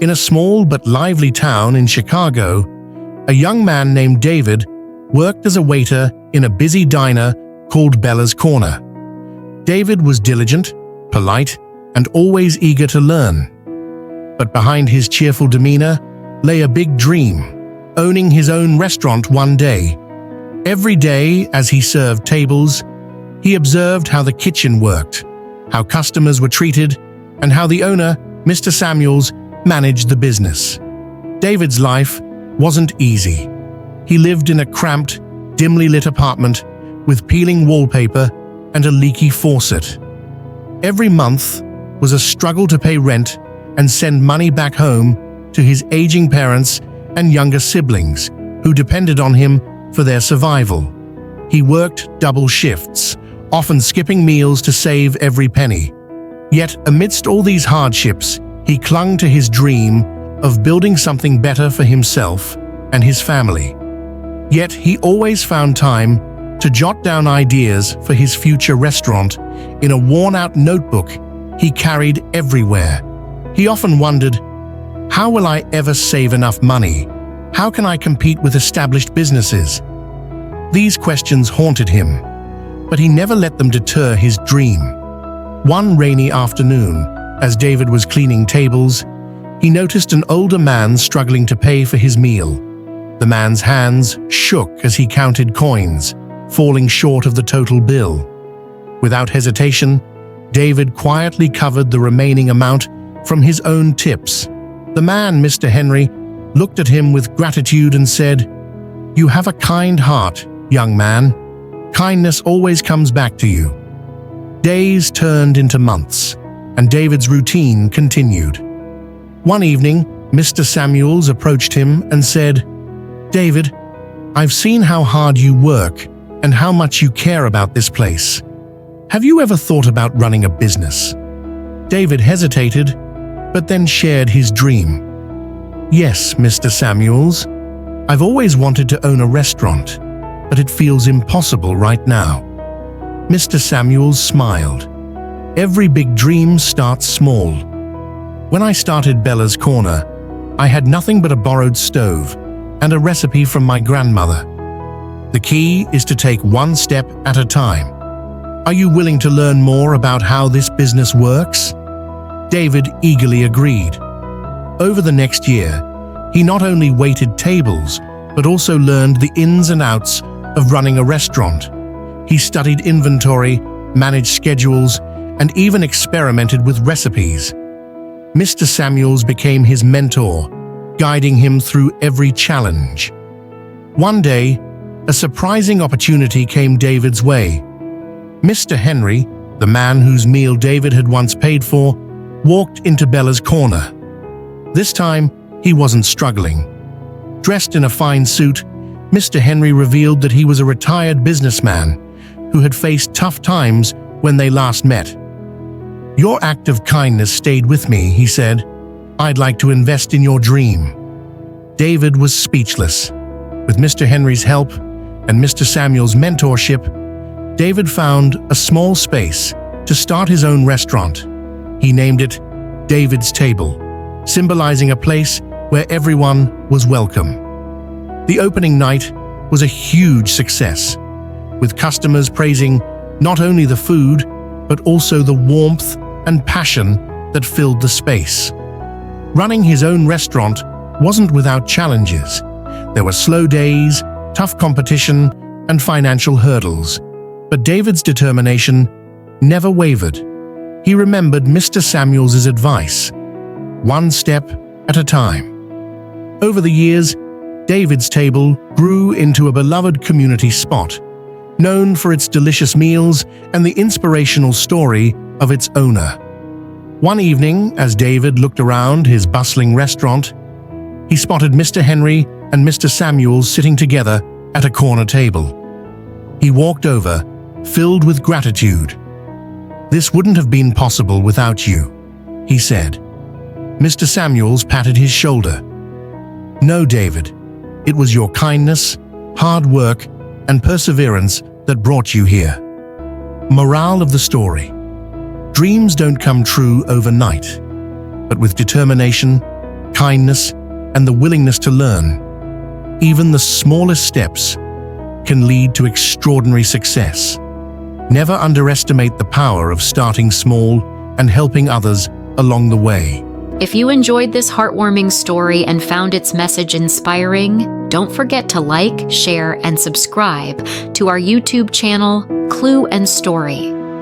In a small but lively town in Chicago, a young man named David worked as a waiter in a busy diner called Bella's Corner. David was diligent, polite, and always eager to learn. But behind his cheerful demeanor lay a big dream, owning his own restaurant one day. Every day, as he served tables, he observed how the kitchen worked, how customers were treated, and how the owner, Mr. Samuels, managed the business. David's life wasn't easy. He lived in a cramped, dimly lit apartment with peeling wallpaper and a leaky faucet. Every month was a struggle to pay rent and send money back home to his aging parents and younger siblings, who depended on him for their survival. He worked double shifts, often skipping meals to save every penny. Yet, amidst all these hardships, he clung to his dream of building something better for himself and his family. Yet, he always found time to jot down ideas for his future restaurant in a worn-out notebook he carried everywhere. He often wondered, how will I ever save enough money? How can I compete with established businesses? These questions haunted him, but he never let them deter his dream. One rainy afternoon, as David was cleaning tables, he noticed an older man struggling to pay for his meal. The man's hands shook as he counted coins, falling short of the total bill. Without hesitation, David quietly covered the remaining amount from his own tips. The man, Mr. Henry, looked at him with gratitude and said, "You have a kind heart, young man. Kindness always comes back to you." Days turned into months, and David's routine continued. One evening, Mr. Samuels approached him and said, "David, I've seen how hard you work and how much you care about this place. Have you ever thought about running a business?" David hesitated, but then shared his dream. "Yes, Mr. Samuels, I've always wanted to own a restaurant, but it feels impossible right now." Mr. Samuels smiled. Every big dream starts small. When I started Bella's Corner, I had nothing but a borrowed stove and a recipe from my grandmother. The key is to take one step at a time. Are you willing to learn more about how this business works? David eagerly agreed. Over the next year, he not only waited tables, but also learned the ins and outs of running a restaurant. He studied inventory, managed schedules, and even experimented with recipes. Mr. Samuels became his mentor, guiding him through every challenge. One day, a surprising opportunity came David's way. Mr. Henry, the man whose meal David had once paid for, walked into Bella's Corner. This time, he wasn't struggling. Dressed in a fine suit, Mr. Henry revealed that he was a retired businessman who had faced tough times when they last met. "Your act of kindness stayed with me," he said. "I'd like to invest in your dream." David was speechless. With Mr. Henry's help and Mr. Samuel's mentorship, David found a small space to start his own restaurant. He named it David's Table, symbolizing a place where everyone was welcome. The opening night was a huge success, with customers praising not only the food, but also the warmth and passion that filled the space. Running his own restaurant wasn't without challenges. There were slow days, tough competition, and financial hurdles. But David's determination never wavered. He remembered Mr. Samuels' advice, one step at a time. Over the years, David's Table grew into a beloved community spot, known for its delicious meals and the inspirational story of its owner. One evening, as David looked around his bustling restaurant, he spotted Mr. Henry and Mr. Samuels sitting together at a corner table. He walked over, filled with gratitude. "This wouldn't have been possible without you," he said. Mr. Samuels patted his shoulder. "No, David, it was your kindness, hard work, and perseverance that brought you here." Morale of the story: dreams don't come true overnight, but with determination, kindness, and the willingness to learn. Even the smallest steps can lead to extraordinary success. Never underestimate the power of starting small and helping others along the way. If you enjoyed this heartwarming story and found its message inspiring, don't forget to like, share, and subscribe to our YouTube channel, Clue and Story.